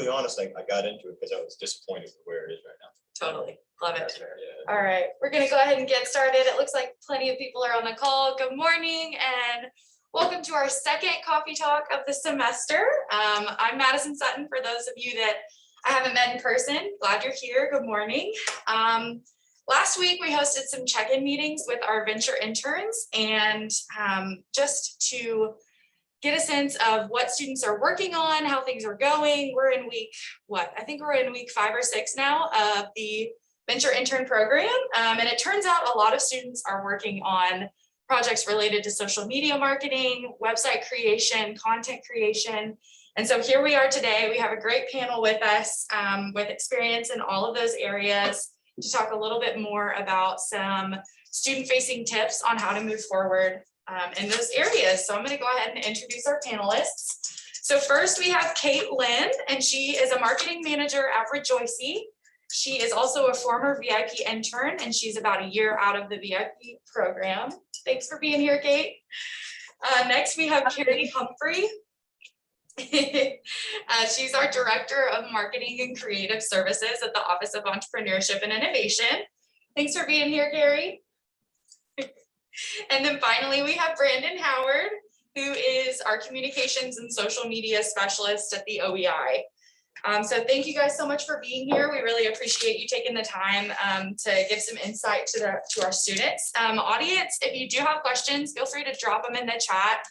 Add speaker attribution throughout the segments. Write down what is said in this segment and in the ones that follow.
Speaker 1: be honest, I got into it because I was disappointed with where it is right now.
Speaker 2: Totally. Love it.
Speaker 1: Yeah.
Speaker 2: All right, we're gonna go ahead and get started. It looks like plenty of people are on the call. Good morning and welcome to our second coffee talk of the semester. I'm Madison Sutton, for those of you that I haven't met in person. Glad you're here. Good morning. Last week we hosted some check-in meetings with our venture interns, and just to get a sense of what students are working on, how things are going. We're in week, I think we're in week 5 or 6 now of the Venture Intern Program. And it turns out a lot of students are working on projects related to social media marketing, website creation, content creation. And so here we are today. We have a great panel with us with experience in all of those areas to talk a little bit more about some student-facing tips on how to move forward in those areas. So I'm going to go ahead and introduce our panelists. So first we have Kate Lynn, and she is a marketing manager at Rejoicey. She is also a former VIP intern, and she's about a year out of the VIP program. Thanks for being here, Kate. Next we have Carrie Humphrey. She's our Director of Marketing and Creative Services at the Office of Entrepreneurship and Innovation. Thanks for being here, Carrie. And then finally, we have Brandon Howard, who is our Communications and Social Media Specialist at the OEI. So thank you guys so much for being here. We really appreciate you taking the time to give some insight to our students. Audience, if you do have questions, feel free to drop them in the chat,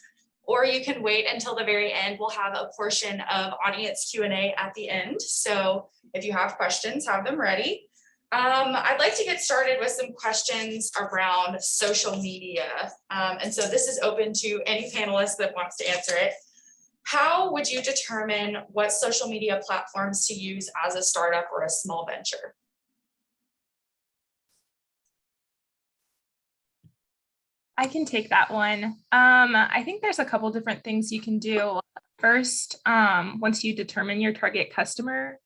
Speaker 2: or you can wait until the very end. We'll have a portion of audience Q&A at the end. So if you have questions, have them ready. I'd like to get started with some questions around social media. And so this is open to any panelist that wants to answer it. How would you determine what social media platforms to use as a startup or a small venture?
Speaker 3: I can take that one. I think there's a couple different things you can do. First, once you determine your target customer,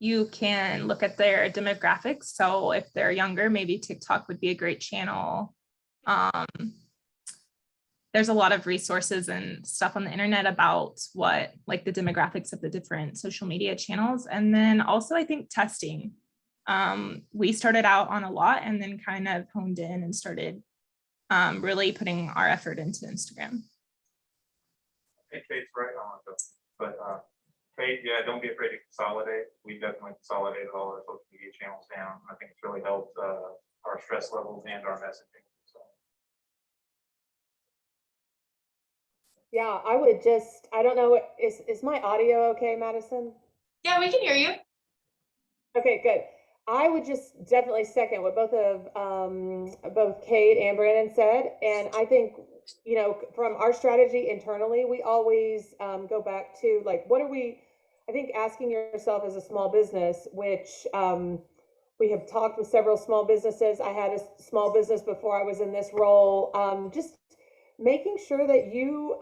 Speaker 3: you can look at their demographics. So if they're younger, maybe TikTok would be a great channel. There's a lot of resources and stuff on the internet about what, like, the demographics of the different social media channels. And then also, I think testing. We started out on a lot and then kind of honed in and started really putting our effort into Instagram.
Speaker 4: Hey, Kate's right on, but Kate, yeah, don't be afraid to consolidate. We definitely consolidated all our social media channels down. I think it's really helped our stress levels and our messaging. So.
Speaker 5: Yeah, I would just, I don't know, is my audio okay, Madison?
Speaker 2: Yeah, we can hear you.
Speaker 5: Okay, good. I would just definitely second what both Kate and Brandon said. And I think, you know, from our strategy internally, we always go back to, like, I think asking yourself as a small business, which we have talked with several small businesses. I had a small business before I was in this role. Just making sure that you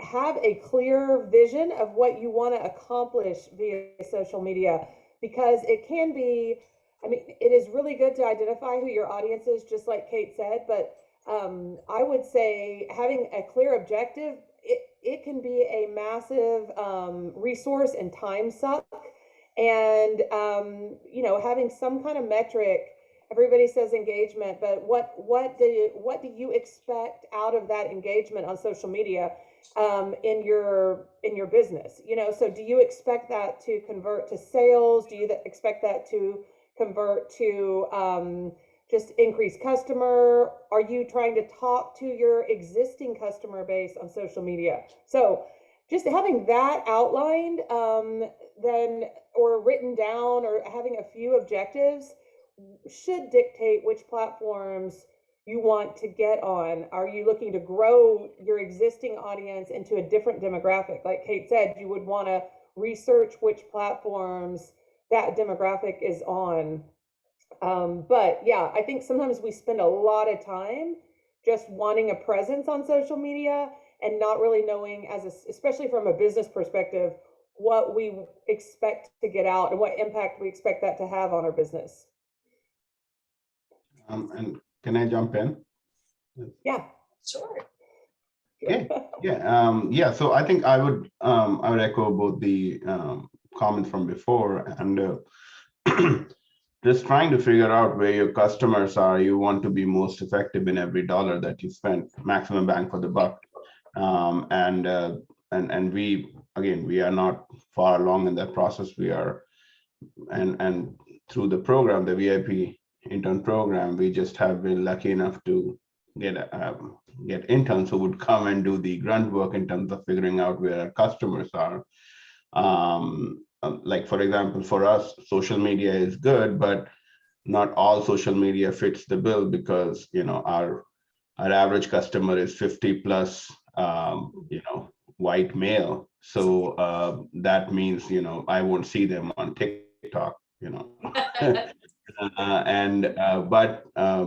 Speaker 5: have a clear vision of what you want to accomplish via social media, because it can be, I mean, it is really good to identify who your audience is, just like Kate said, but I would say having a clear objective, it can be a massive resource and time suck. And, you know, having some kind of metric, everybody says engagement, but what do you expect out of that engagement on social media in your business? You know, so do you expect that to convert to sales? Do you expect that to convert to just increase customer? Are you trying to talk to your existing customer base on social media? So just having that outlined, then, or written down, or having a few objectives should dictate which platforms you want to get on. Are you looking to grow your existing audience into a different demographic? Like Kate said, you would want to research which platforms that demographic is on. But yeah, I think sometimes we spend a lot of time just wanting a presence on social media and not really knowing, especially from a business perspective, what we expect to get out and what impact we expect that to have on our business.
Speaker 6: And can I jump in?
Speaker 5: Yeah,
Speaker 2: sure.
Speaker 6: Okay. Yeah. So I think I would echo both the comments from before, and just trying to figure out where your customers are. You want to be most effective in every dollar that you spend, maximum bang for the buck. And we are not far along in that process. We are, and through the program, the VIP intern program, we just have been lucky enough to get interns who would come and do the grunt work in terms of figuring out where our customers are. Like for example, for us, social media is good, but not all social media fits the bill, because our average customer is 50 plus, white male. So that means I won't see them on TikTok.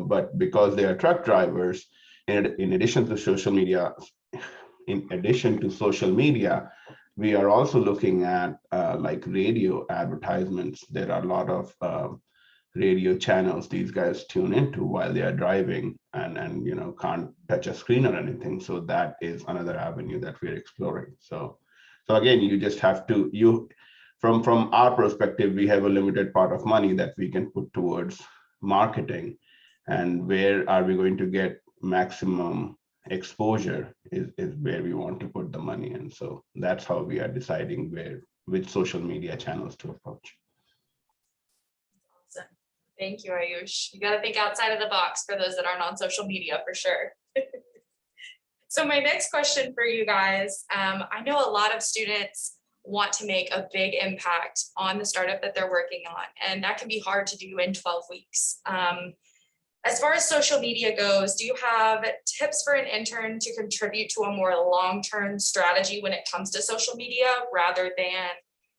Speaker 6: But because they are truck drivers, in addition to social media, we are also looking at like radio advertisements. There are a lot of radio channels these guys tune into while they are driving, and can't touch a screen or anything. So that is another avenue that we're exploring. So again, you just have to from our perspective, we have a limited pot of money that we can put towards marketing, and where are we going to get maximum exposure is where we want to put the money in. So that's how we are deciding which social media channels to approach.
Speaker 2: Awesome. Thank you, Ayush. You got to think outside of the box for those that aren't on social media, for sure. So my next question for you guys, I know a lot of students want to make a big impact on the startup that they're working on, and that can be hard to do in 12 weeks. As far as social media goes, do you have tips for an intern to contribute to a more long-term strategy when it comes to social media, rather than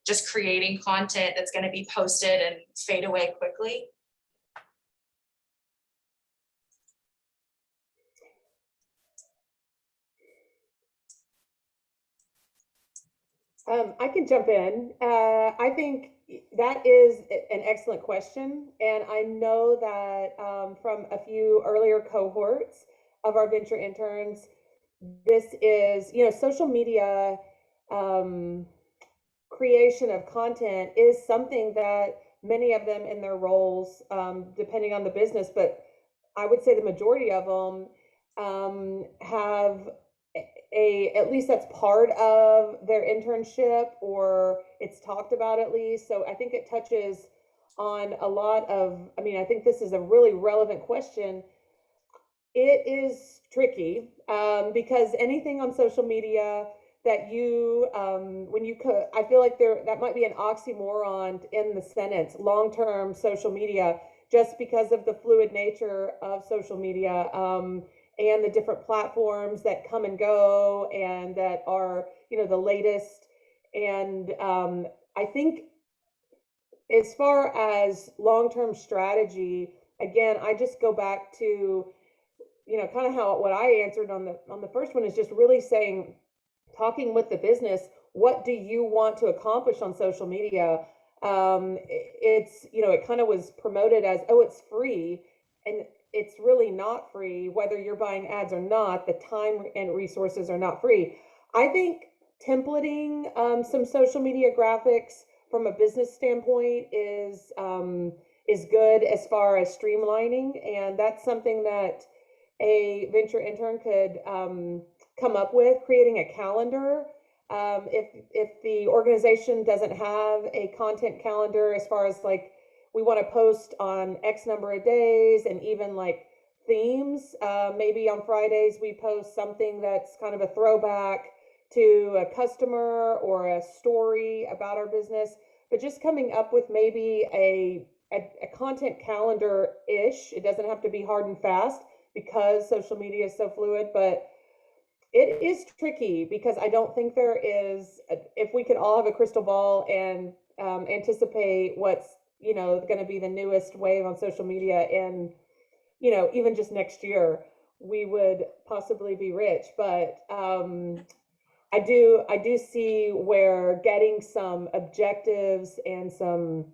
Speaker 2: just creating content that's going to be posted and fade away quickly?
Speaker 5: I can jump in. I think that is an excellent question. And I know that from a few earlier cohorts of our venture interns, this is, social media creation of content is something that many of them in their roles, depending on the business, but I would say the majority of them have at least that's part of their internship, or it's talked about at least. So I think it touches on a lot of, I think this is a really relevant question. It is tricky because anything on social media that you, I feel like that might be an oxymoron in the sentence, long-term social media, just because of the fluid nature of social media. And the different platforms that come and go and that are, the latest. And I think as far as long-term strategy, again, I just go back to, kind of what I answered on the first one is just really saying, talking with the business, what do you want to accomplish on social media? It's, it kind of was promoted as, oh, it's free. And it's really not free, whether you're buying ads or not. The time and resources are not free. I think templating some social media graphics from a business standpoint is good as far as streamlining, and that's something that a venture intern could come up with, creating a calendar. If the organization doesn't have a content calendar, as far as like, we want to post on X number of days, and even like themes. Maybe on Fridays we post something that's kind of a throwback to a customer or a story about our business, but just coming up with maybe a content calendar-ish. It doesn't have to be hard and fast because social media is so fluid, but it is tricky because I don't think there is, if we could all have a crystal ball and anticipate what's going to be the newest wave on social media, and even just next year, we would possibly be rich. But I do see where getting some objectives and some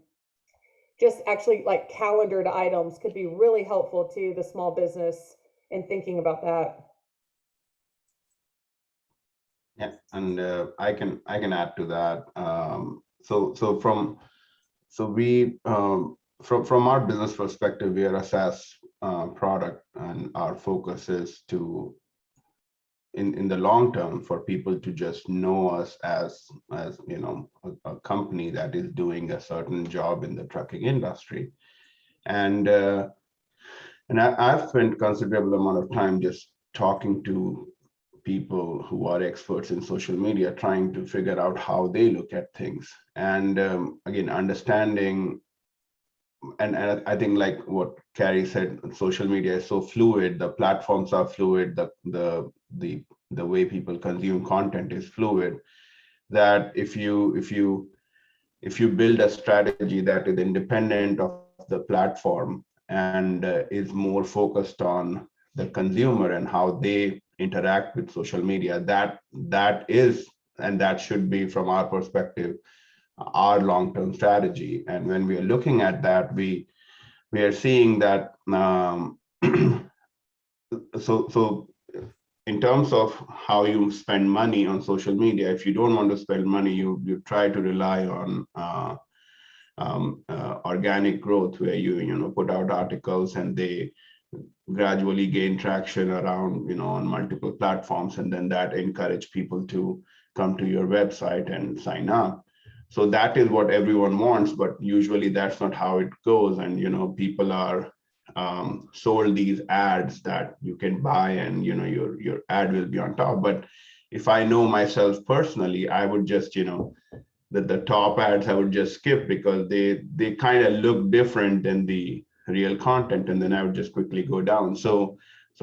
Speaker 5: just actually like calendared items could be really helpful to the small business in thinking about that.
Speaker 6: Yeah, and I can add to that. From our business perspective, we are a SaaS product, and our focus is to in the long term for people to just know us as a company that is doing a certain job in the trucking industry. And I've spent considerable amount of time just talking to people who are experts in social media, trying to figure out how they look at things. And again, understanding, and I think like what Carrie said, social media is so fluid, the platforms are fluid, the way people consume content is fluid, that if you build a strategy that is independent of the platform and is more focused on the consumer and how they interact with social media, that is, and that should be, from our perspective, our long-term strategy. And when we are looking at that, we are seeing that so in terms of how you spend money on social media, if you don't want to spend money, you try to rely on organic growth, where you put out articles and they gradually gain traction around on multiple platforms, and then that encourage people to come to your website and sign up. So that is what everyone wants, but usually that's not how it goes. And people are sold these ads that you can buy, and your ad will be on top. But if I know myself personally, I would just the top ads I would just skip, because they kind of look different than the real content, and then I would just quickly go down. So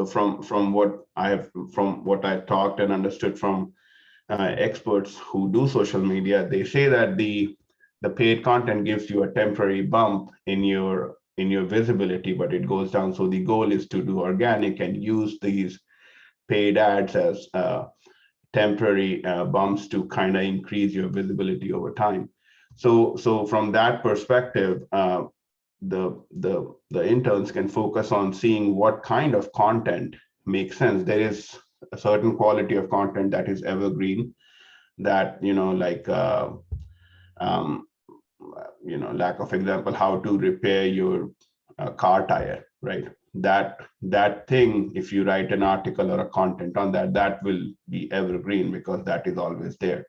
Speaker 6: from what I've talked and understood from experts who do social media, they say that the paid content gives you a temporary bump in your visibility, but it goes down. So the goal is to do organic and use these paid ads as temporary bumps to kind of increase your visibility over time. So from that perspective, the interns can focus on seeing what kind of content makes sense. There is a certain quality of content that is evergreen, that like lack of example, how to repair your car tire, right? That thing, if you write an article or a content on that will be evergreen, because that is always there.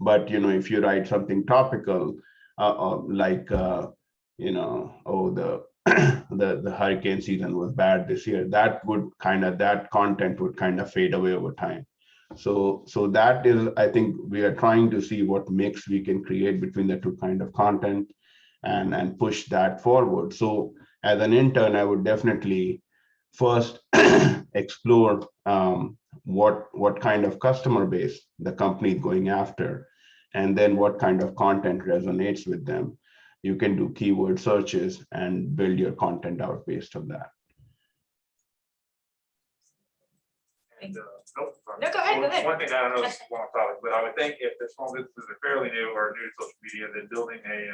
Speaker 6: But if you write something topical, like oh, the hurricane season was bad this year, that content would kind of fade away over time. So that is, I think we are trying to see what mix we can create between the two kind of content, and push that forward. So as an intern, I would definitely first explore what kind of customer base the company is going after, and then what kind of content resonates with them. You can do keyword searches and build your content out based on that.
Speaker 4: And,
Speaker 2: No, go ahead, go ahead.
Speaker 4: One thing I don't know is one topic, but I would think if the small businesses are fairly new or new to social media, then building a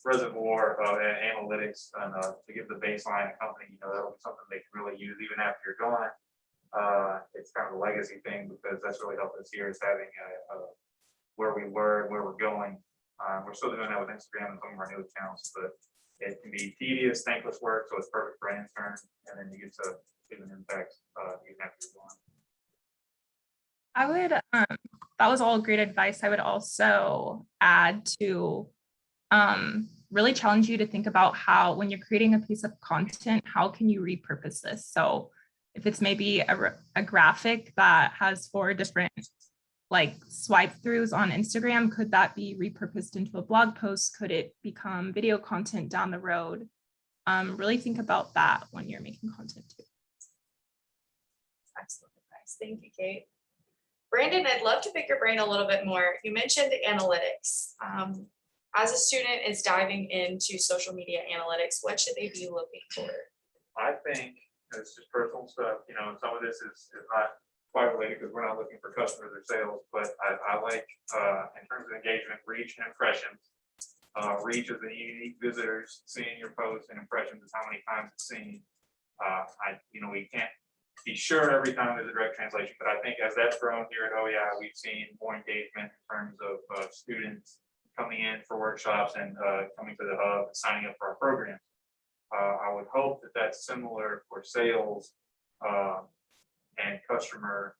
Speaker 4: reservoir of analytics and to give the baseline company, that'll be something they can really use even after you're gone. It's kind of a legacy thing, because that's really helped us here, is having where we were, where we're going. We're still doing that with Instagram and some of our new accounts, but it can be tedious, thankless work, so it's perfect for an intern, and then you get to give an impact even after you're gone.
Speaker 3: I would, that was all great advice. I would also add to really challenge you to think about how, when you're creating a piece of content, how can you repurpose this? So if it's maybe a graphic that has 4 different like swipe throughs on Instagram, could that be repurposed into a blog post? Could it become video content down the road? Really think about that when you're making content too.
Speaker 2: Excellent advice. Thank you, Kate. Brandon, I'd love to pick your brain a little bit more. You mentioned analytics. As a student is diving into social media analytics, what should they be looking for?
Speaker 4: I think it's just personal stuff. Some of this is not quite related, because we're not looking for customers or sales, but I like in terms of engagement, reach and impressions. Reach is the unique visitors seeing your posts, and impressions is how many times it's seen. We can't be sure every time there's a direct translation, but I think as that's grown here at OEI, we've seen more engagement in terms of students coming in for workshops and coming to the hub, and signing up for our programs. I would hope that that's similar for sales and customer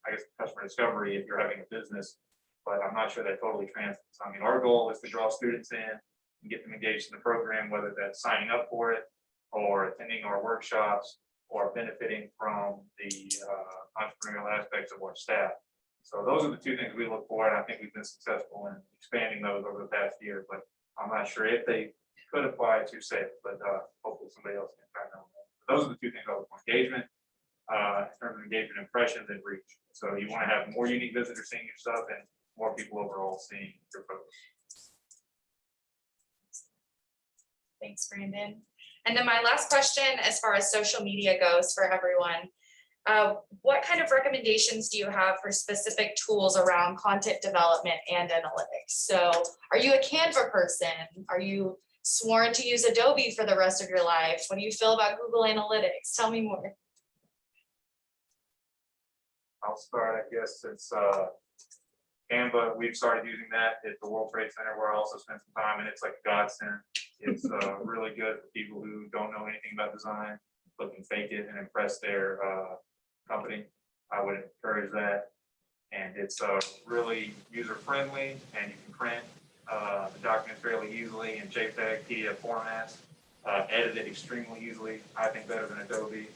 Speaker 4: discovery if you're having a business, but I'm not sure that totally translates. I mean, our goal is to draw students in and get them engaged in the program, whether that's signing up for it or attending our workshops or benefiting from the entrepreneurial aspects of our staff. So those are the two things we look for, and I think we've been successful in expanding those over the past year, but I'm not sure if they could apply to sales, but hopefully somebody else can find out. Those are the two things I look for: engagement, in terms of engagement, impressions, and reach. So you want to have more unique visitors seeing your stuff and more people overall seeing your posts.
Speaker 2: Thanks, Brandon. And then my last question, as far as social media goes for everyone, what kind of recommendations do you have for specific tools around content development and analytics? So are you a Canva person? Are you sworn to use Adobe for the rest of your life? What do you feel about Google Analytics? Tell me more.
Speaker 4: I'll start, I guess, since Canva, we've started using that at the World Trade Center, where I also spent some time, and it's like a godsend. It's really good for people who don't know anything about design, but can fake it and impress their company. I would encourage that. And it's really user-friendly, and you can print the document fairly easily in JPEG, PDF formats, edit it extremely easily, I think better than Adobe.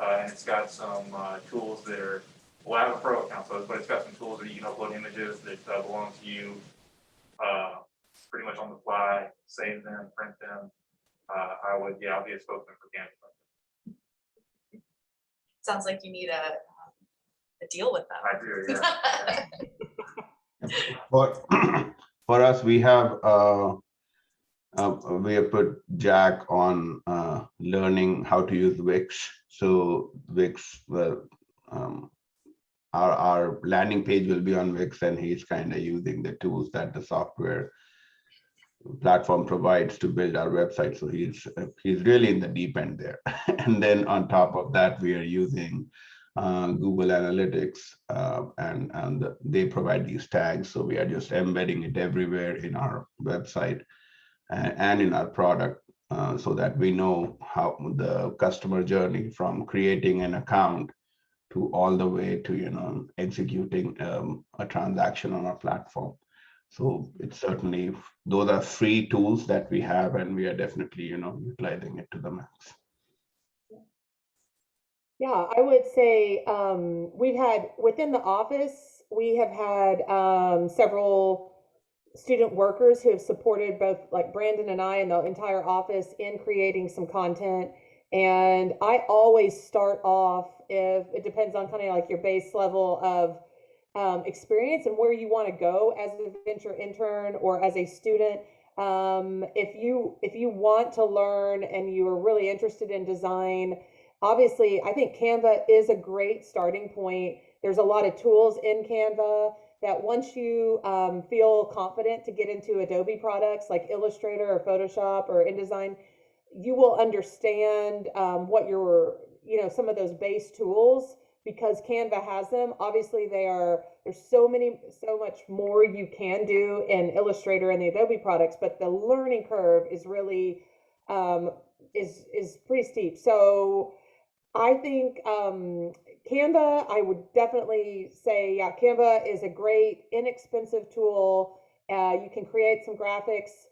Speaker 4: And it's got some tools that are, well, I have a pro account, so, but it's got some tools that you can upload images that belong to you pretty much on the fly, save them, print them. I'll be a spokesman for Canva.
Speaker 2: Sounds like you need a deal with them.
Speaker 4: I do, yeah.
Speaker 6: But for us, we have put Jack on learning how to use Wix. So Wix, our landing page will be on Wix, and he's kind of using the tools that the software platform provides to build our website. So he's really in the deep end there. And then on top of that, we are using Google Analytics, and they provide these tags. So we are just embedding it everywhere in our website and in our product, so that we know how the customer journey from creating an account to all the way to executing a transaction on our platform. So it's certainly, those are free tools that we have, and we are definitely utilizing it to the max.
Speaker 5: Yeah, I would say we've had within the office, we have had several student workers who have supported both like Brandon and I and the entire office in creating some content. And I always start off, if it depends on kind of like your base level of experience and where you want to go as a venture intern or as a student. If you want to learn and you are really interested in design, obviously, I think Canva is a great starting point. There's a lot of tools in Canva that once you feel confident to get into Adobe products like Illustrator or Photoshop or InDesign, you will understand what some of those base tools, because Canva has them. Obviously, there's so much more you can do in Illustrator and the Adobe products, but the learning curve is really is pretty steep. So I think Canva, I would definitely say, yeah, Canva is a great, inexpensive tool. You can create some graphics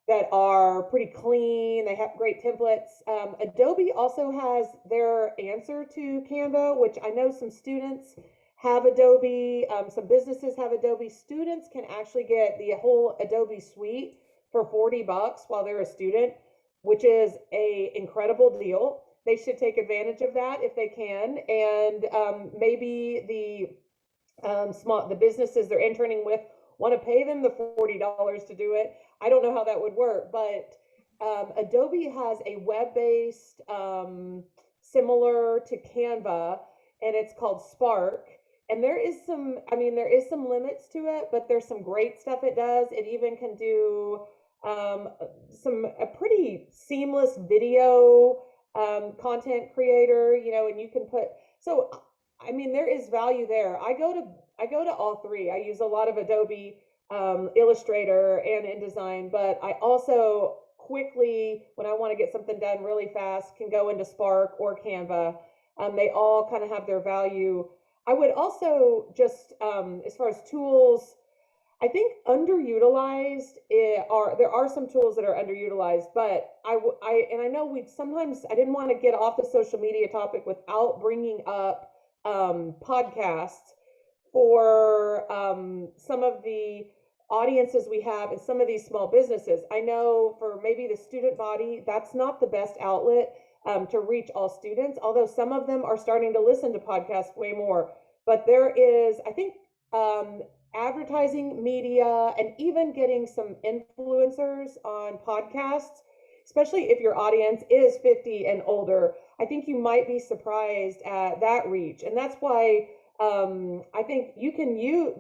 Speaker 5: that are pretty clean. They have great templates. Adobe also has their answer to Canva, which I know some students have Adobe, some businesses have Adobe. Students can actually get the whole Adobe suite for $40 while they're a student, which is an incredible deal. They should take advantage of that if they can. And maybe the businesses they're interning with want to pay them the $40 to do it. I don't know how that would work, but Adobe has a web-based similar to Canva, and it's called Spark. And there is some limits to it, but there's some great stuff it does. It even can do a pretty seamless video content creator, and you can put, so I mean, there is value there. I go to all three. I use a lot of Adobe Illustrator and InDesign, but I also quickly, when I want to get something done really fast, can go into Spark or Canva. They all kind of have their value. I would also just, as far as tools, I think underutilized there are some tools that are underutilized, but I know I didn't want to get off the social media topic without bringing up podcasts for some of the audiences we have in some of these small businesses. I know for maybe the student body, that's not the best outlet to reach all students, although some of them are starting to listen to podcasts way more. But there is, I think, advertising media and even getting some influencers on podcasts, especially if your audience is 50 and older. I think you might be surprised at that reach. And that's why I think we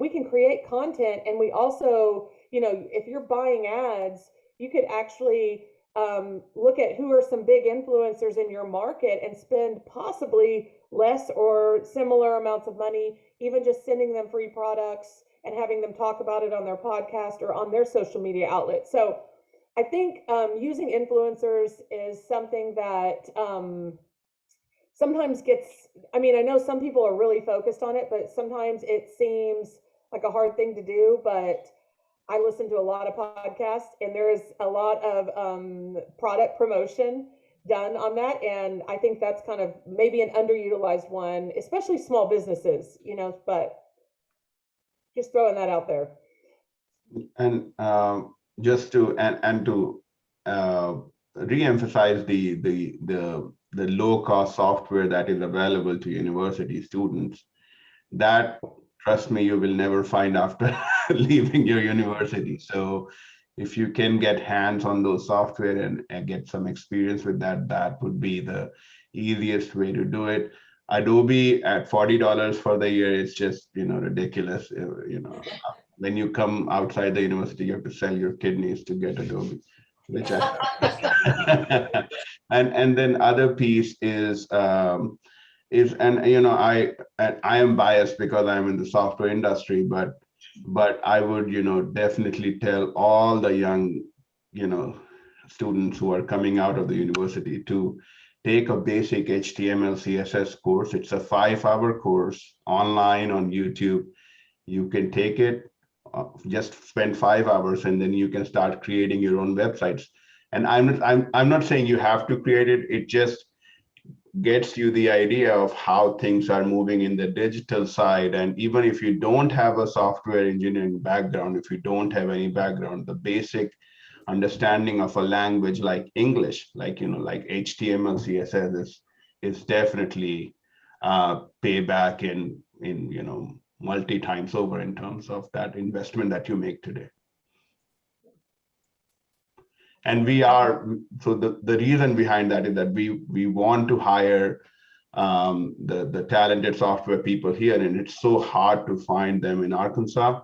Speaker 5: can create content, and we also, if you're buying ads, you could actually look at who are some big influencers in your market and spend possibly less or similar amounts of money, even just sending them free products and having them talk about it on their podcast or on their social media outlet. So I think using influencers is something that sometimes I know some people are really focused on it, but sometimes it seems like a hard thing to do. But I listen to a lot of podcasts, and there is a lot of product promotion done on that. And I think that's kind of maybe an underutilized one, especially small businesses, but just throwing that out there.
Speaker 6: And just to re-emphasize the low-cost software that is available to university students, that, trust me, you will never find after leaving your university. So if you can get hands on those software and get some experience with that, that would be the easiest way to do it. Adobe at $40 for the year is just, ridiculous. When you come outside the university, you have to sell your kidneys to get Adobe, which and then other piece is I am biased because I'm in the software industry, but I would definitely tell all the young students who are coming out of the university to take a basic HTML CSS course. It's a 5-hour course online on YouTube. You can take it, just spend 5 hours, and then you can start creating your own websites. And I'm not saying you have to create it. It just gets you the idea of how things are moving in the digital side. And even if you don't have a software engineering background, if you don't have any background, the basic understanding of a language like English, like HTML, CSS is definitely payback in multi times over in terms of that investment that you make today. And the reason behind that is that we want to hire the talented software people here, and it's so hard to find them in Arkansas.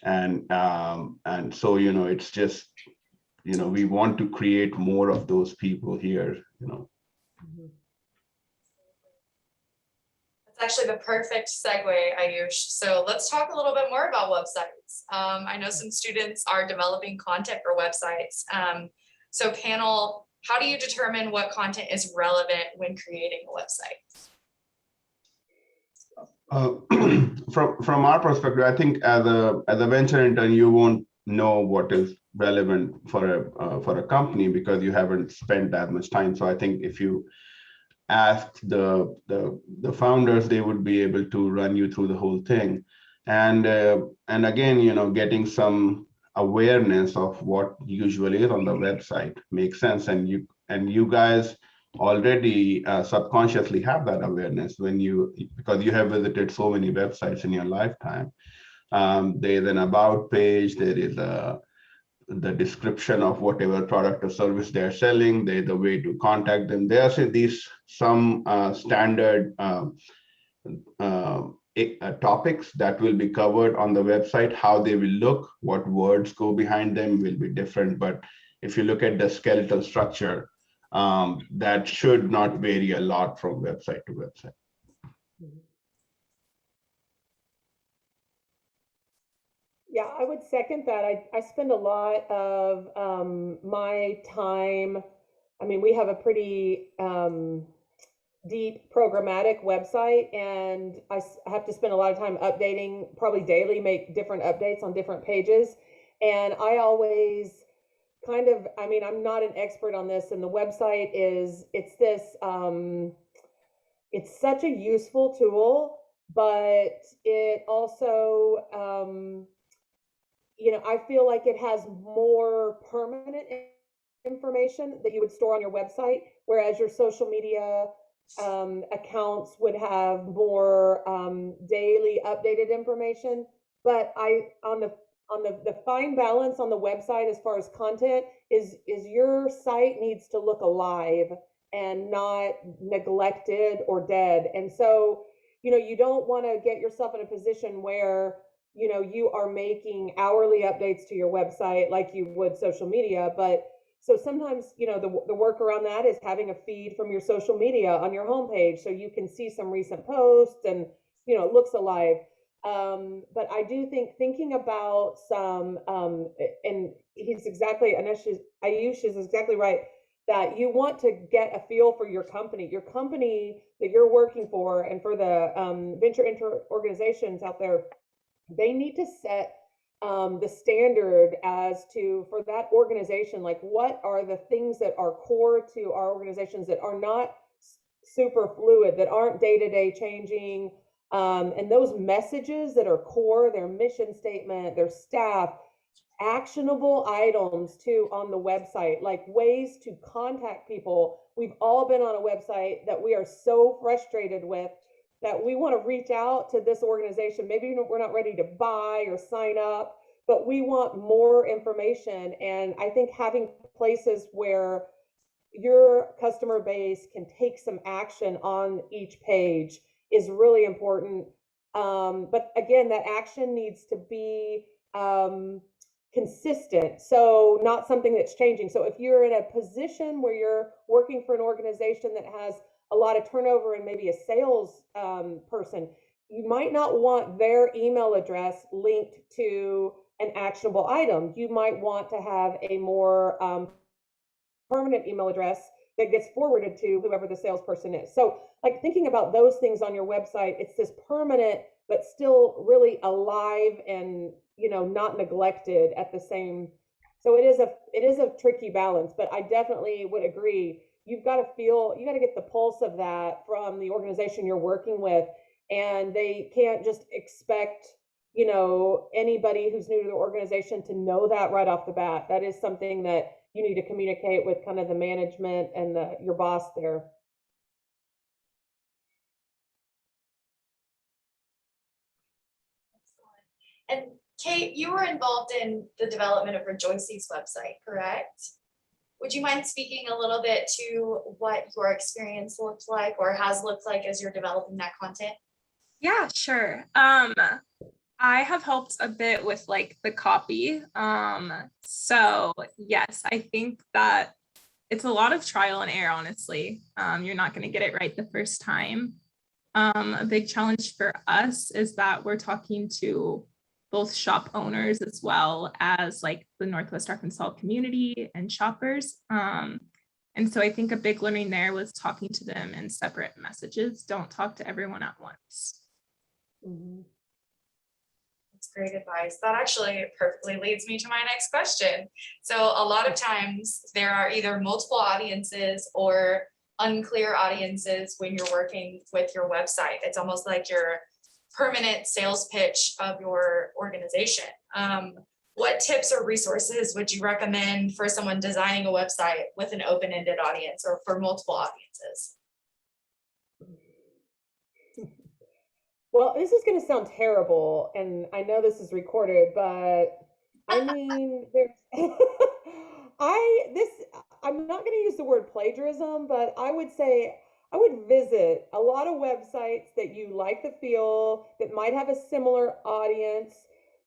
Speaker 6: And so, it's just, we want to create more of those people here,
Speaker 2: That's actually the perfect segue, Ayush. So let's talk a little bit more about websites. I know some students are developing content for websites. So panel, how do you determine what content is relevant when creating a website?
Speaker 6: From our perspective, I think as a venture intern, you won't know what is relevant for a company because you haven't spent that much time. So I think if you ask the founders, they would be able to run you through the whole thing. And again, getting some awareness of what usually is on the website makes sense. And you guys already subconsciously have that awareness because you have visited so many websites in your lifetime. There's an about page, there is the description of whatever product or service they're selling, there's the way to contact them. There are some standard topics that will be covered on the website. How they will look, what words go behind them will be different. But if you look at the skeletal structure, that should not vary a lot from website to website.
Speaker 5: Yeah, I would second that. I spend a lot of my time. I mean, we have a pretty deep programmatic website, and I have to spend a lot of time updating, probably daily, make different updates on different pages. And I always kind of, I mean, I'm not an expert on this, and the website is, it's this, it's such a useful tool, but it also, you know, I feel like it has more permanent information that you would store on your website, whereas your social media accounts would have more daily updated information. But the fine balance on the website as far as content is your site needs to look alive and not neglected or dead. And so, you know, you don't want to get yourself in a position where, you know, you are making hourly updates to your website like you would social media. But so sometimes, you know, the work around that is having a feed from your social media on your homepage so you can see some recent posts and, you know, it looks alive. But I do think thinking about some, and he's exactly, Ayush is exactly right, that you want to get a feel for your company that you're working for, and for the venture intern organizations out there. They need to set the standard as to, for that organization, like what are the things that are core to our organizations that are not super fluid, that aren't day-to-day changing, and those messages that are core, their mission statement, their staff, actionable items too on the website, like ways to contact people. We've all been on a website that we are so frustrated with that we want to reach out to this organization. Maybe we're not ready to buy or sign up, but we want more information. And I think having places where your customer base can take some action on each page is really important. But again, that action needs to be consistent. So not something that's changing. So if you're in a position where you're working for an organization that has a lot of turnover and maybe a sales person, you might not want their email address linked to an actionable item. You might want to have a more permanent email address that gets forwarded to whoever the salesperson is. So like thinking about those things on your website, it's this permanent, but still really alive and, you know, not neglected at the same. So it is a tricky balance, but I definitely would agree. You got to get the pulse of that from the organization you're working with, and they can't just expect, you know, anybody who's new to the organization to know that right off the bat. That is something that you need to communicate with kind of the management and your boss there.
Speaker 2: And Kate, you were involved in the development of Rejoicey's website, correct? Would you mind speaking a little bit to what your experience looked like or has looked like as you're developing that content?
Speaker 3: Yeah, sure. I have helped a bit with like the copy. So yes, I think that it's a lot of trial and error, honestly. You're not going to get it right the first time. A big challenge for us is that we're talking to both shop owners as well as like the Northwest Arkansas community and shoppers. And so I think a big learning there was talking to them in separate messages. Don't talk to everyone at once.
Speaker 5: Mm-hmm.
Speaker 2: That's great advice. That actually perfectly leads me to my next question. So a lot of times there are either multiple audiences or unclear audiences when you're working with your website. It's almost like your permanent sales pitch of your organization. What tips or resources would you recommend for someone designing a website with an open-ended audience or for multiple audiences?
Speaker 5: Well, this is going to sound terrible, and I know this is recorded, but I mean, there's, I'm not going to use the word plagiarism, but I would say I would visit a lot of websites that you like the feel, that might have a similar audience,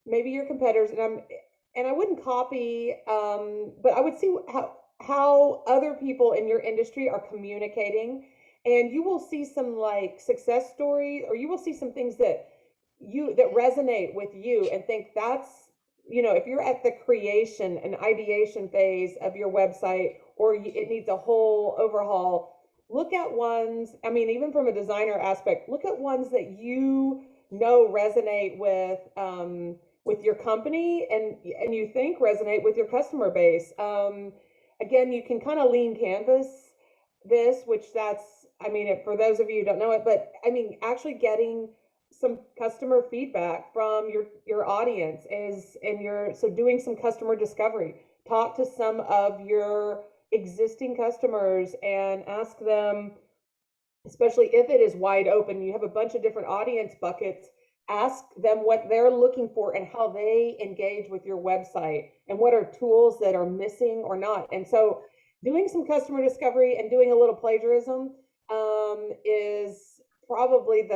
Speaker 5: maybe your competitors, and I wouldn't copy, but I would see how other people in your industry are communicating. And you will see some like success stories, or you will see some things that resonate with you and think if you're at the creation and ideation phase of your website, or it needs a whole overhaul, look at ones, I mean, even from a designer aspect, look at ones that resonate with your company and you think resonate with your customer base. Again, you can kind of lean canvas this, which for those of you who don't know it, but I mean, actually getting some customer feedback from your audience so doing some customer discovery, talk to some of your existing customers and ask them, especially if it is wide open, you have a bunch of different audience buckets, ask them what they're looking for and how they engage with your website and what are tools that are missing or not. And so doing some customer discovery and doing a little plagiarism is probably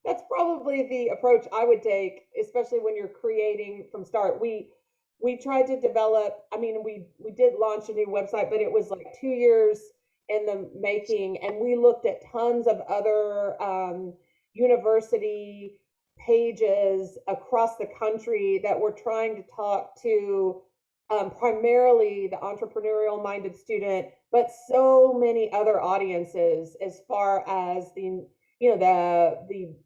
Speaker 5: that's probably the approach I would take, especially when you're creating from start. We tried to develop, we did launch a new website, but it was like 2 years in the making, and we looked at tons of other university pages across the country that were trying to talk to primarily the entrepreneurial minded student, but so many other audiences as far as the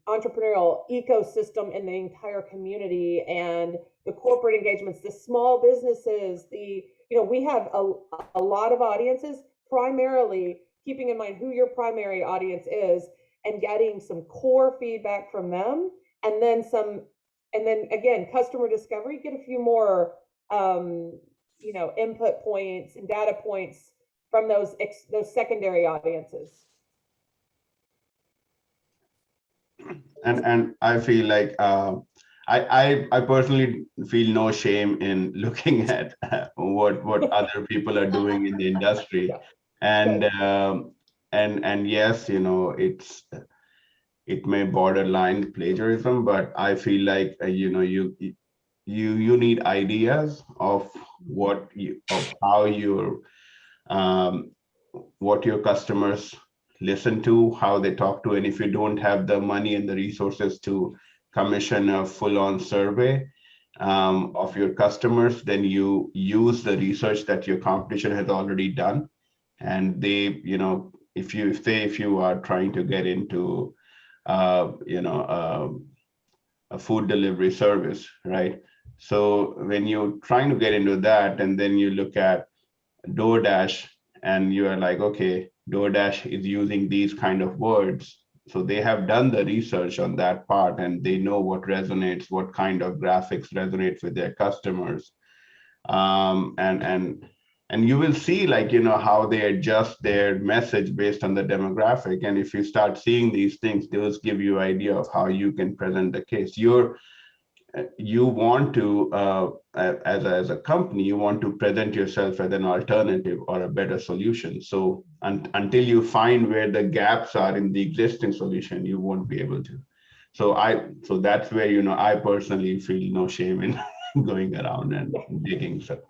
Speaker 5: entrepreneurial ecosystem in the entire community and the corporate engagements, the small businesses, we have a lot of audiences, primarily keeping in mind who your primary audience is and getting some core feedback from them. And then again, customer discovery, get a few more, input points and data points from those secondary audiences.
Speaker 6: And I feel like I personally feel no shame in looking at what other people are doing in the industry, and yes, it may borderline plagiarism, but I feel like you need ideas of what your customers listen to, how they talk to, and if you don't have the money and the resources to commission a full-on survey of your customers, then you use the research that your competition has already done. And they, if you are trying to get into a food delivery service, right? So when you're trying to get into that, and then you look at DoorDash and you are like, okay, DoorDash is using these kind of words. So they have done the research on that part, and they know what resonates, what kind of graphics resonate with their customers. And you will see, how they adjust their message based on the demographic. And if you start seeing these things, those give you an idea of how you can present the case. You want to, as a company, you want to present yourself as an alternative or a better solution. So until you find where the gaps are in the existing solution, you won't be able to. So that's where, I personally feel no shame in going around and digging. So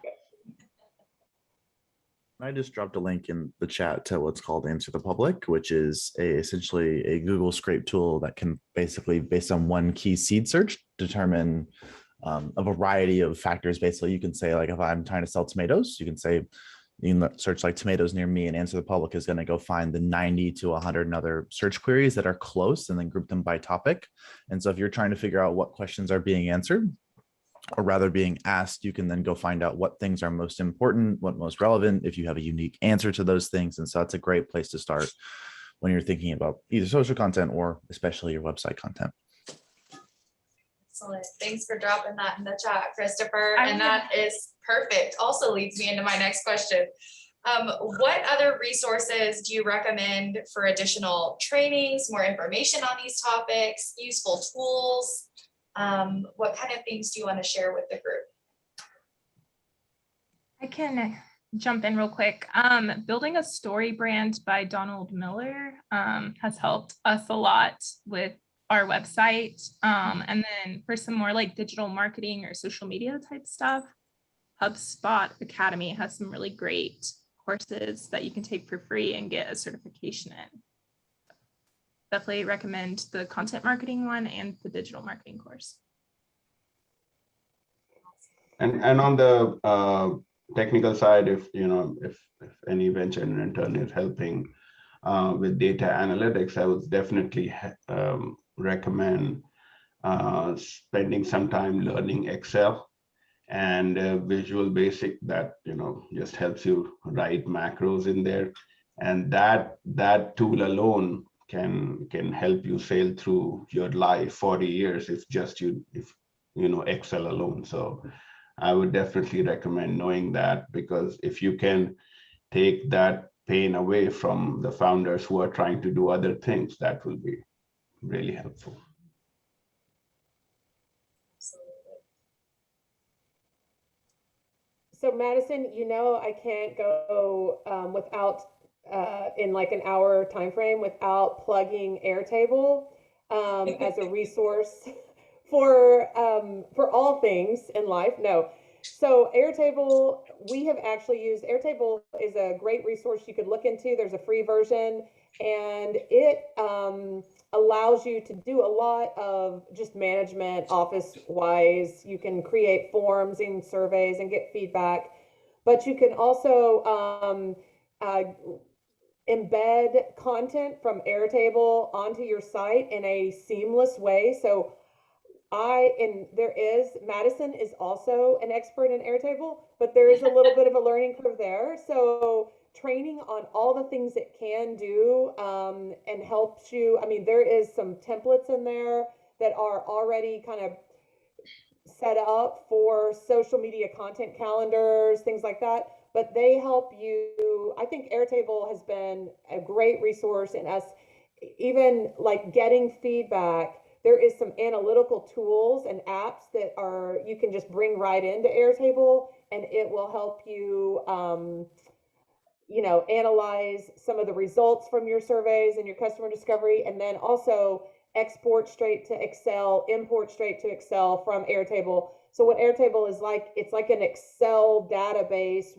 Speaker 7: I just dropped a link in the chat to what's called Answer the Public, which is essentially a Google scrape tool that can basically, based on one key seed search, determine a variety of factors. Basically, you can say, like, if I'm trying to sell tomatoes, you can search like tomatoes near me, and Answer the Public is going to go find the 90 to 100 other search queries that are close and then group them by topic. And so if you're trying to figure out what questions are being answered, or rather being asked, you can then go find out what things are most important, what most relevant, if you have a unique answer to those things. And so that's a great place to start when you're thinking about either social content or especially your website content.
Speaker 2: Excellent. Thanks for dropping that in the chat, Christopher. And that is perfect. Also leads me into my next question. What other resources do you recommend for additional trainings, more information on these topics, useful tools? What kind of things do you want to share with the group?
Speaker 3: I can jump in real quick. Building a Story brand by Donald Miller has helped us a lot with our website. And then for some more like digital marketing or social media type stuff, HubSpot Academy has some really great courses that you can take for free and get a certification in. Definitely recommend the content marketing one and the digital marketing course.
Speaker 6: And on the technical side, if any venture intern is helping with data analytics, I would definitely recommend spending some time learning Excel and Visual Basic that just helps you write macros in there, and that tool alone can help you sail through your life 40 years if you know Excel alone. So I would definitely recommend knowing that, because if you can take that pain away from the founders who are trying to do other things, that will be really helpful.
Speaker 5: So Madison, I can't go without in like an hour time frame without plugging Airtable as a resource for all things in life. No. So Airtable, we have actually used Airtable is a great resource you could look into. There's a free version, and it allows you to do a lot of just management office wise. You can create forms and surveys and get feedback, but you can also embed content from Airtable onto your site in a seamless way. So Madison is also an expert in Airtable, but there is a little bit of a learning curve there. So training on all the things it can do and helps you. I mean, there is some templates in there that are already kind of set up for social media content calendars, things like that, but they help you. I think Airtable has been a great resource in us, even like getting feedback. There is some analytical tools and apps that you can just bring right into Airtable, and it will help you analyze some of the results from your surveys and your customer discovery, and then also export straight to Excel, import straight to Excel from Airtable. So what Airtable is like, it's like an Excel database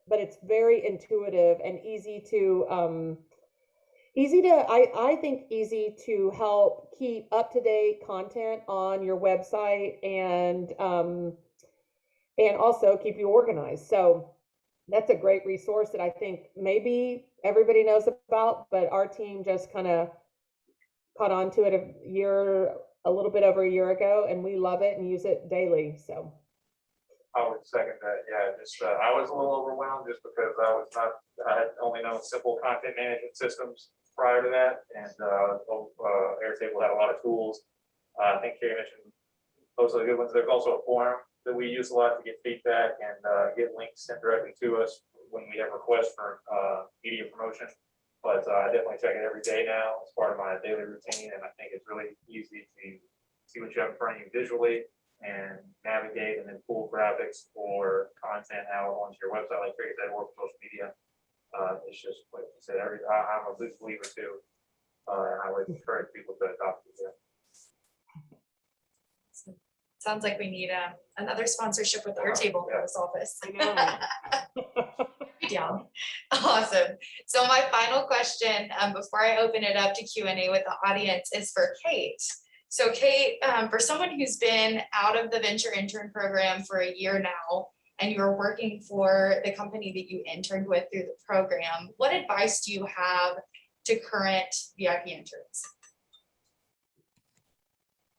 Speaker 5: but it's very intuitive and easy to help keep up-to-date content on your website and also keep you organized. So that's a great resource that I think maybe everybody knows about, but our team just kind of caught on to it a little bit over a year ago, and we love it and use it daily. So
Speaker 4: I would second that. Yeah, I was a little overwhelmed just because I had only known simple content management systems prior to that, and Airtable had a lot of tools. I think Carrie mentioned most of the good ones. There's also a forum that we use a lot to get feedback and get links sent directly to us when we have requests for media promotion. But I definitely check it every day now. It's part of my daily routine, and I think it's really easy to see what you have in front of you visually and navigate, and then pull graphics or content out onto your website, like Craig said, or social media. It's just like you said. I'm a big believer too, and I would encourage people to adopt it.
Speaker 2: Sounds like we need another sponsorship with Airtable for this office.
Speaker 5: I know.
Speaker 2: Yeah. Awesome. So my final question before I open it up to Q&A with the audience is for Kate. So Kate, for someone who's been out of the Venture Intern Program for a year now, and you're working for the company that you interned with through the program, what advice do you have to current VIP interns?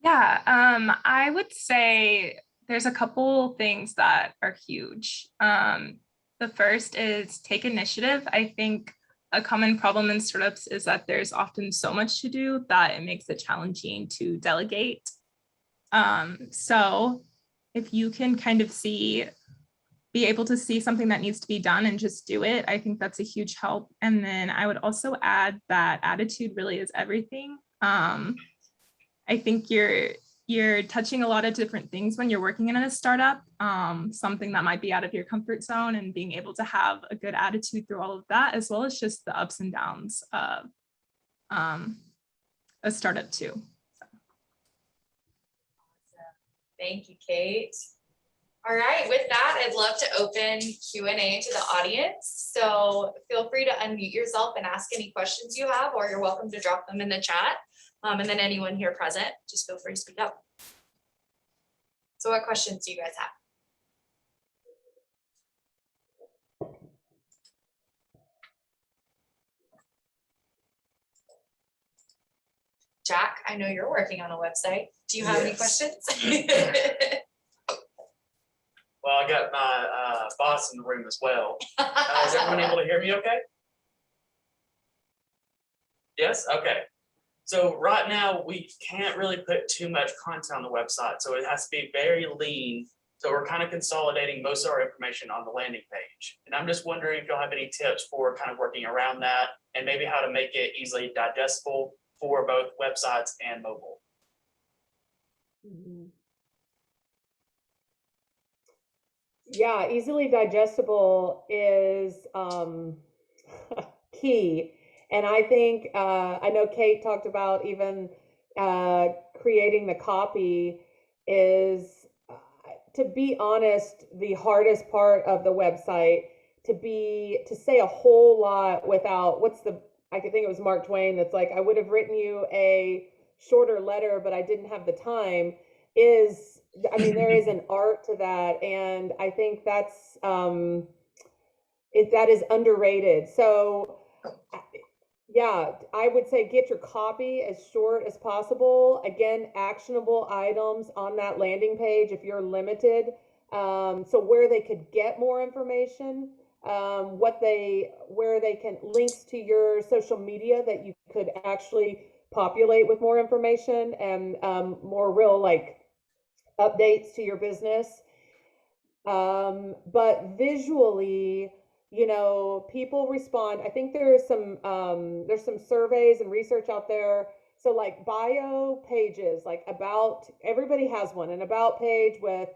Speaker 3: Yeah, I would say there's a couple things that are huge. The first is take initiative. I think a common problem in startups is that there's often so much to do that it makes it challenging to delegate. So if you can kind of be able to see something that needs to be done and just do it, I think that's a huge help. And then I would also add that attitude really is everything. I think you're touching a lot of different things when you're working in a startup, something that might be out of your comfort zone, and being able to have a good attitude through all of that, as well as just the ups and downs of a startup too.
Speaker 2: Thank you, Kate. All right, with that, I'd love to open Q&A to the audience. So feel free to unmute yourself and ask any questions you have, or you're welcome to drop them in the chat. And then anyone here present, just feel free to speak up. So what questions do you guys have? Jack, I know you're working on a website. Do you have any
Speaker 8: Yes.
Speaker 2: questions?
Speaker 8: Well, I got my boss in the room as well. Is everyone able to hear me okay? Yes, okay. So right now, we can't really put too much content on the website, so it has to be very lean. So we're kind of consolidating most of our information on the landing page. And I'm just wondering if you'll have any tips for kind of working around that and maybe how to make it easily digestible for both websites and mobile.
Speaker 5: Yeah, easily digestible is key. And I think, I know Kate talked about even creating the copy is, to be honest, the hardest part of the website, to say a whole lot without, I could think it was Mark Twain that's like, I would have written you a shorter letter, but I didn't have the time, is, I mean, there is an art to that. And I think that is underrated. So yeah, I would say get your copy as short as possible. Again, actionable items on that landing page if you're limited. So where they could get more information, where they can, links to your social media that you could actually populate with more information and more real like updates to your business. But visually, people respond. I think there's some surveys and research out there. So like bio pages, like everybody has one, an about page with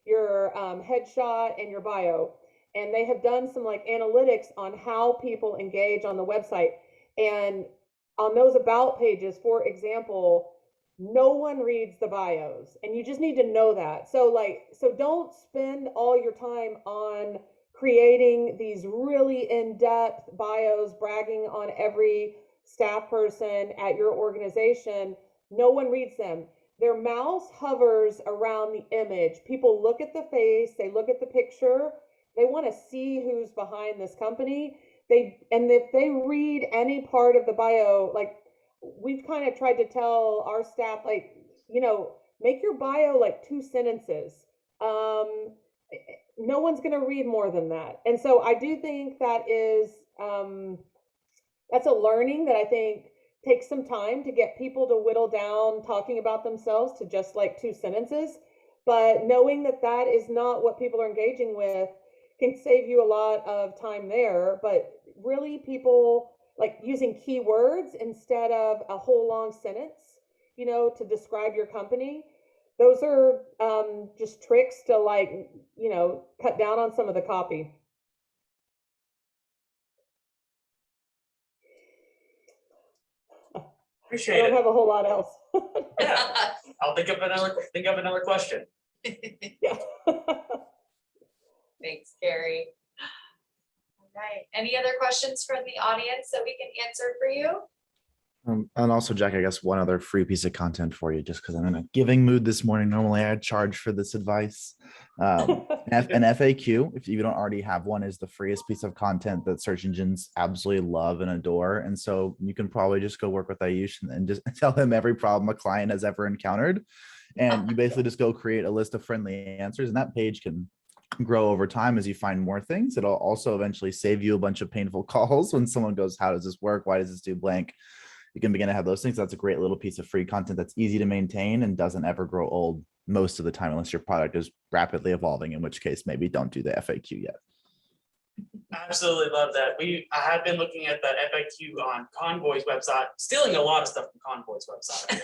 Speaker 5: your headshot and your bio. And they have done some like analytics on how people engage on the website. And on those about pages, for example, no one reads the bios, and you just need to know that. So don't spend all your time on creating these really in-depth bios, bragging on every staff person at your organization. No one reads them. Their mouse hovers around the image. People look at the face, they look at the picture, they want to see who's behind this company. And if they read any part of the bio, like we've kind of tried to tell our staff, like, make your bio like 2 sentences. No one's going to read more than that. And so I do think that is, that's a learning that I think takes some time to get people to whittle down talking about themselves to just like 2 sentences. But knowing that that is not what people are engaging with can save you a lot of time there. But really, people like using keywords instead of a whole long sentence, to describe your company. Those are just tricks to like, cut down on some of the copy.
Speaker 8: Appreciate
Speaker 5: I don't
Speaker 8: it.
Speaker 5: have a whole lot else.
Speaker 8: Yeah, I'll think of another question.
Speaker 5: Yeah.
Speaker 2: Thanks, Carrie. All right, any other questions from the audience that we can answer for you?
Speaker 7: And also, Jack, I guess one other free piece of content for you, just because I'm in a giving mood this morning. Normally, I'd charge for this advice. An FAQ, if you don't already have one, is the freest piece of content that search engines absolutely love and adore. And so you can probably just go work with Ayush and just tell him every problem a client has ever encountered. And you basically just go create a list of friendly answers, and that page can grow over time as you find more things. It'll also eventually save you a bunch of painful calls when someone goes, how does this work? Why does this do blank? You can begin to have those things. That's a great little piece of free content that's easy to maintain and doesn't ever grow old most of the time, unless your product is rapidly evolving, in which case maybe don't do the FAQ yet.
Speaker 8: Absolutely love that. I have been looking at the FAQ on Convoy's website, stealing a lot of stuff from Convoy's website.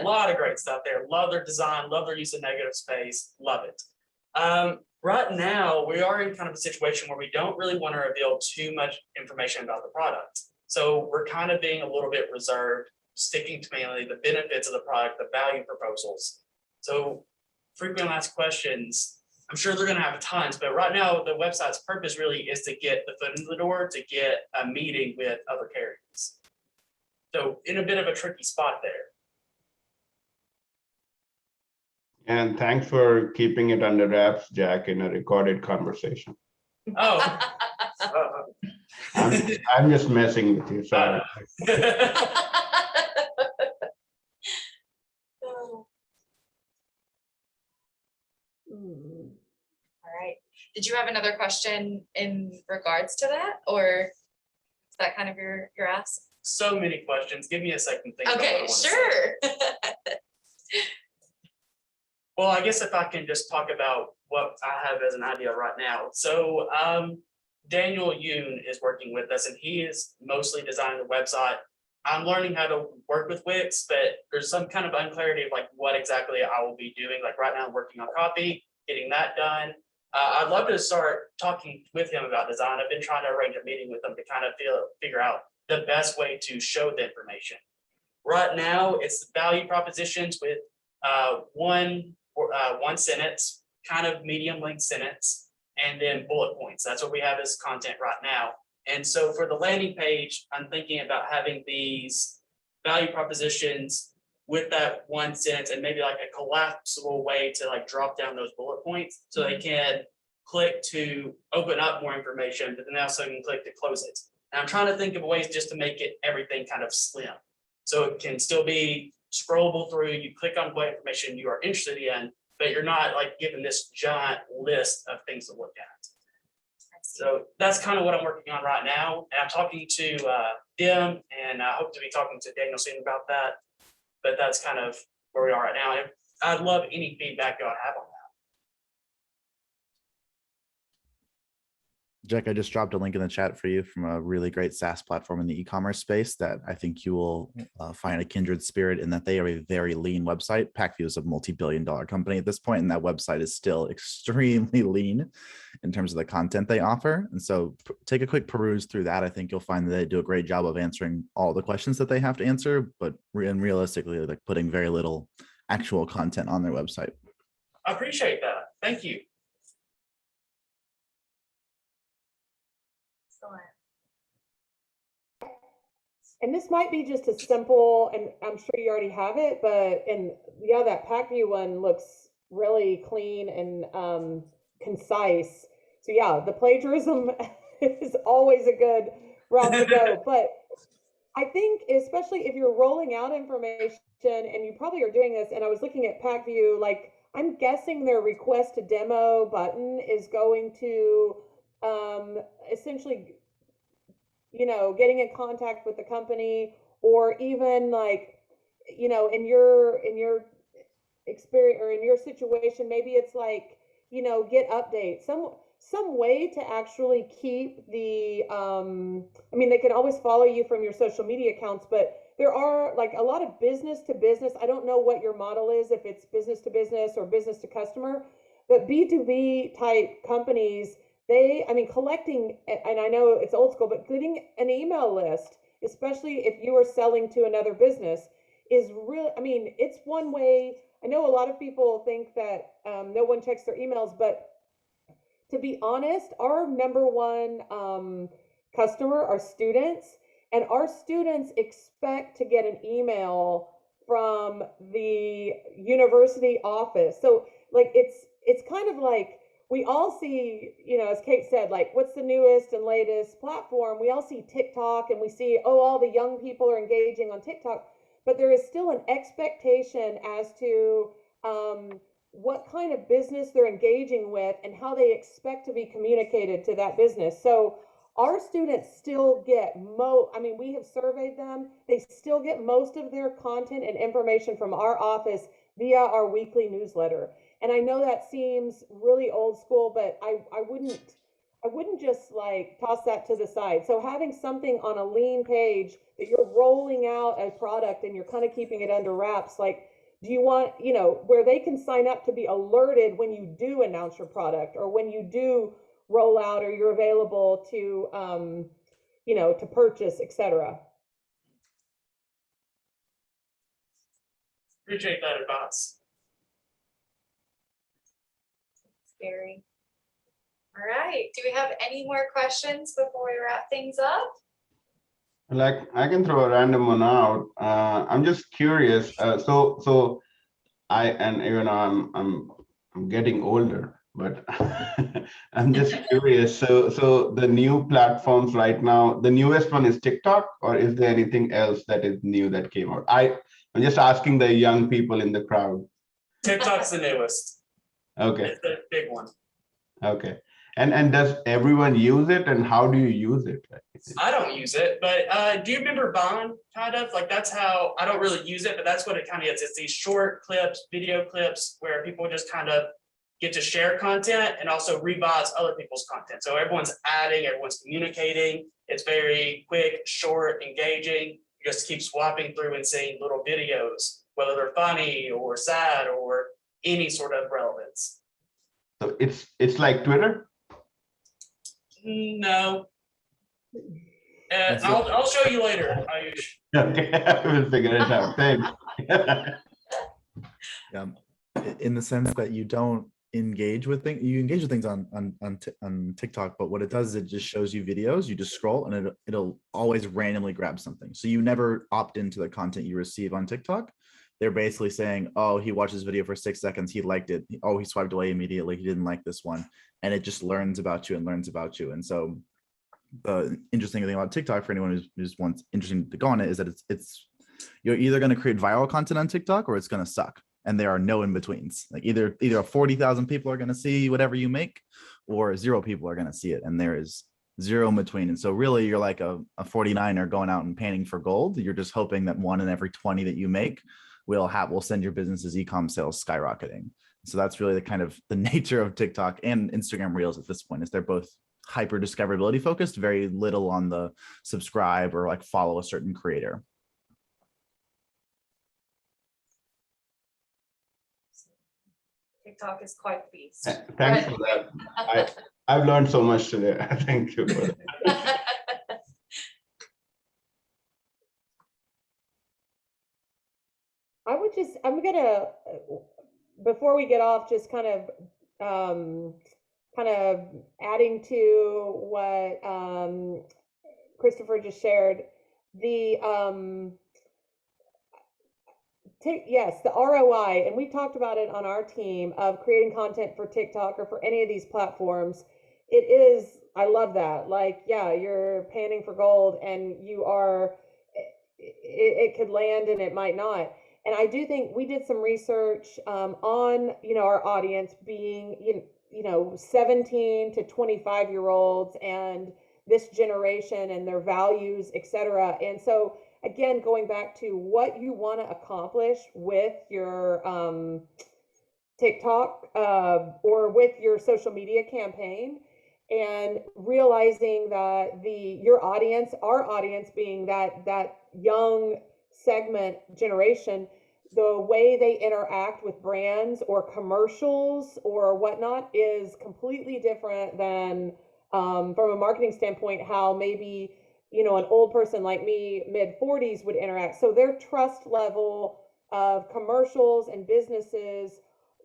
Speaker 8: A lot of great stuff there. Love their design, love their use of negative space, love it. Right now, we are in kind of a situation where we don't really want to reveal too much information about the product. So we're kind of being a little bit reserved, sticking to mainly the benefits of the product, the value proposals. So frequently asked questions, I'm sure they're going to have tons, but right now the website's purpose really is to get the foot in the door, to get a meeting with other carriers. So in a bit of a tricky spot there.
Speaker 6: And thanks for keeping it under wraps, Jack, in a recorded conversation.
Speaker 8: Oh.
Speaker 6: I'm just messing with you, sorry.
Speaker 2: Did you have another question in regards to that, or is that kind of your ask?
Speaker 8: So many questions. Give me a second. to think about what I
Speaker 2: Okay,
Speaker 8: wanna say.
Speaker 2: sure.
Speaker 8: Well, I guess if I can just talk about what I have as an idea right now. So Daniel Yoon is working with us and he is mostly designing the website. I'm learning how to work with Wix, but there's some kind of unclarity of like what exactly I will be doing. Like right now I'm working on copy, getting that done. I'd love to start talking with him about design. I've been trying to arrange a meeting with him to kind of figure out the best way to show the information. Right now, it's value propositions with one sentence, kind of medium length sentence, and then bullet points. That's what we have as content right now. And so for the landing page, I'm thinking about having these value propositions with that one sentence and maybe like a collapsible way to like drop down those bullet points so they can click to open up more information, but then also can click to close it. And I'm trying to think of ways just to make it everything kind of slim. So it can still be scrollable through, you click on what information you are interested in, but you're not like given this giant list of things to look at. So that's kind of what I'm working on right now. And I'm talking to Dim, and I hope to be talking to Daniel soon about that. But that's kind of where we are right now. And I'd love any feedback y'all have on that.
Speaker 7: Jack, I just dropped a link in the chat for you from a really great SaaS platform in the e-commerce space that I think you will find a kindred spirit in, that they are a very lean website. Packview is a multi-billion-dollar company at this point, and that website is still extremely lean in terms of the content they offer. And so take a quick peruse through that. I think you'll find that they do a great job of answering all the questions that they have to answer, but realistically, like putting very little actual content on their website.
Speaker 8: I appreciate that. Thank you.
Speaker 5: And this might be just a simple, and I'm sure you already have it, but, and yeah, that Packview one looks really clean and concise. So yeah, the plagiarism is always a good route to go. But I think especially if you're rolling out information, and you probably are doing this, and I was looking at Packview, like I'm guessing their request to demo button is going to essentially, you know, getting in contact with the company, or even like, you know, in your experience or in your situation, maybe it's like, you know, get updates, some way to actually keep the, I mean, they can always follow you from your social media accounts, but there are like a lot of business to business. I don't know what your model is, if it's business to business or business to customer, but B2B type companies, I mean, collecting, and I know it's old school, but getting an email list, especially if you are selling to another business, is really, I mean, it's one way. I know a lot of people think that no one checks their emails, but to be honest, our number one customer are students, and our students expect to get an email from the university office. So like, it's kind of like, we all see, you know, as Kate said, like, what's the newest and latest platform? We all see TikTok, and we see, oh, all the young people are engaging on TikTok, but there is still an expectation as to what kind of business they're engaging with and how they expect to be communicated to that business. So our students still get I mean, we have surveyed them. They still get most of their content and information from our office via our weekly newsletter. And I know that seems really old school, but I wouldn't just like toss that to the side. So having something on a lean page that you're rolling out a product and you're kind of keeping it under wraps, like, do you want, you know, where they can sign up to be alerted when you do announce your product, or when you do roll out, or you're available to, you know, to purchase, etc.
Speaker 8: Appreciate that advice.
Speaker 2: Scary. All right. Do we have any more questions before we wrap things up?
Speaker 6: Like, I can throw a random one out. I'm just curious. So and even though I'm getting older, but I'm just curious. So the new platforms right now, the newest one is TikTok, or is there anything else that is new that came out? I'm just asking the young people in the crowd.
Speaker 8: TikTok's the newest.
Speaker 6: Okay.
Speaker 8: It's the big one.
Speaker 6: Okay. And does everyone use it, and how do you use it?
Speaker 8: I don't use it, but do you remember Vine? Kind of like that's how I don't really use it, but that's what it kind of is. It's these short clips, video clips where people just kind of get to share content and also revise other people's content. So everyone's adding, everyone's communicating. It's very quick, short, engaging. You just keep swapping through and seeing little videos, whether they're funny or sad or any sort of relevance.
Speaker 6: So it's like Twitter?
Speaker 8: No. I'll show you later, Ayush.
Speaker 6: Okay, I will figure it out. Thanks.
Speaker 7: Yeah, in the sense that you don't engage with things, you engage with things on TikTok, but what it does is it just shows you videos. You just scroll and it'll always randomly grab something. So you never opt into the content you receive on TikTok. They're basically saying, oh, he watched this video for 6 seconds, he liked it. Oh, he swiped away immediately, he didn't like this one. And it just learns about you and learns about you. And so the interesting thing about TikTok for anyone who's wants interesting to go on it is that it's you're either going to create viral content on TikTok or it's going to suck. And there are no in betweens. Like either 40,000 people are going to see whatever you make, or 0 people are going to see it. And there is 0 in between. And so really you're like a 49er going out and panning for gold. You're just hoping that 1 in every 20 that you make will send your business's e-com sales skyrocketing. So that's really the nature of TikTok and Instagram Reels at this point, is they're both hyper discoverability focused, very little on the subscribe or like follow a certain creator.
Speaker 2: TikTok is quite the beast.
Speaker 6: Thanks for that. I've learned so much today. Thank you for that.
Speaker 5: I'm gonna, before we get off, just kind of adding to what Christopher just shared. Yes, the ROI, and we talked about it on our team of creating content for TikTok or for any of these platforms. It is, I love that. Like, yeah, you're panning for gold, and it could land and it might not. And I do think we did some research on, our audience being, 17 to 25-year-olds and this generation and their values, et cetera. And so, again, going back to what you want to accomplish with your TikTok or with your social media campaign, and realizing that your audience, our audience being that young segment generation, the way they interact with brands or commercials or whatnot is completely different than from a marketing standpoint, how maybe an old person like me, mid-40s, would interact. So their trust level of commercials and businesses,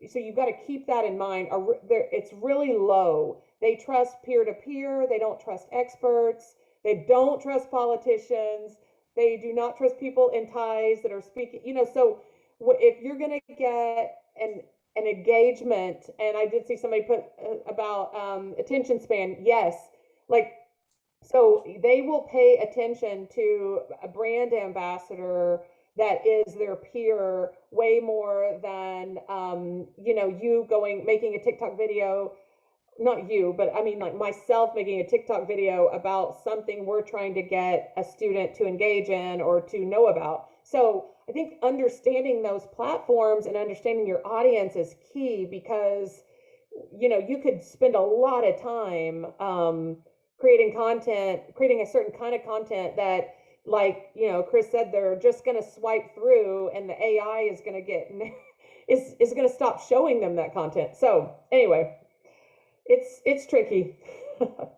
Speaker 5: so you've got to keep that in mind. It's really low. They trust peer-to-peer. They don't trust experts. They don't trust politicians. They do not trust people in ties that are speaking, so if you're going to get an engagement, and I did see somebody put about attention span, yes, so they will pay attention to a brand ambassador that is their peer way more than, you making a TikTok video, not you, but I mean like myself making a TikTok video about something we're trying to get a student to engage in or to know about. So I think understanding those platforms and understanding your audience is key, because, you could spend a lot of time creating a certain kind of content that, like, Chris said, they're just going to swipe through and the AI is going to is going to stop showing them that content. So anyway, it's tricky.
Speaker 2: All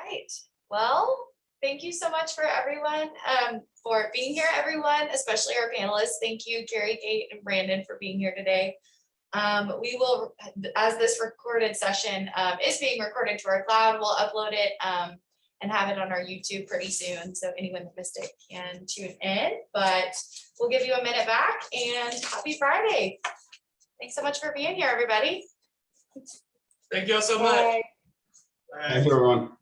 Speaker 2: right. Well, thank you so much for everyone, for being here, everyone, especially our panelists. Thank you, Gary, Kate, and Brandon, for being here today. We will, as this recorded session is being recorded to our cloud, we'll upload it and have it on our YouTube pretty soon. So anyone that missed it can tune in, but we'll give you a minute back, and happy Friday. Thanks so much for being here, everybody.
Speaker 8: Thank you all so much.
Speaker 5: Bye.
Speaker 6: Thanks, everyone. Bye.